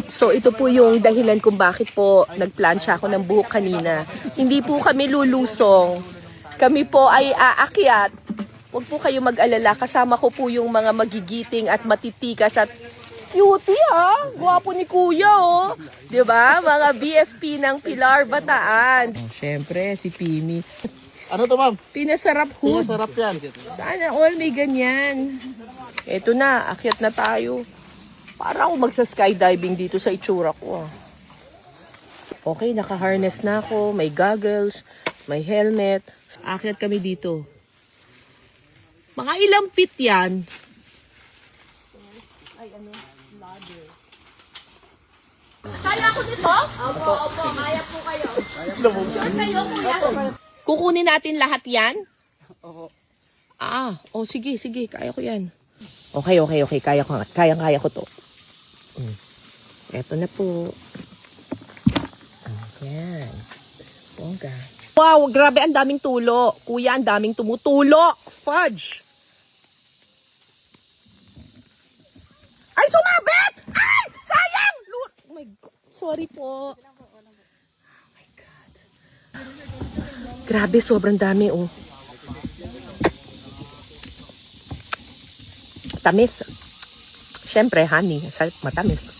So ito po yung dahilan kung bakit po nagplansya ako ng buhok kanina. Hindi po kami lulusong. Kami po ay aakyat. Huwag po kayo mag-alala. Kasama ko po yung mga magigiting at matitikas at cutie ha. Gwapo ni kuya oh. Diba? Mga BFP ng Pilar Bataan. Oh, syempre si Pimi. Ano to, ma'am? Pinasarap hood. Masarap yan. Sana all may ganyan. Eto na, akyat na tayo. Para ako magsa-skydiving dito sa itsura ko. Okay, naka-harness na ako. May goggles, may helmet. Akyat kami dito. Mga ilang feet yan? Ay, ano? Ladder. Kaya ko nito? Opo, kaya po kayo. Sure kayo, kuya. Kukunin natin lahat yan? Oo. Sige, kaya ko yan. Okay. Kaya ko to. Eto na po. Ayan. Bongga. Wow, grabe, ang daming tulo. Kuya, ang daming tumutulo. Fudge. Ay, sumabit! Ay, sayang! Oh my God. Sorry po. Oh my God. Grabe, sobrang dami, oh. Tamis. Siyempre, honey. Matamis.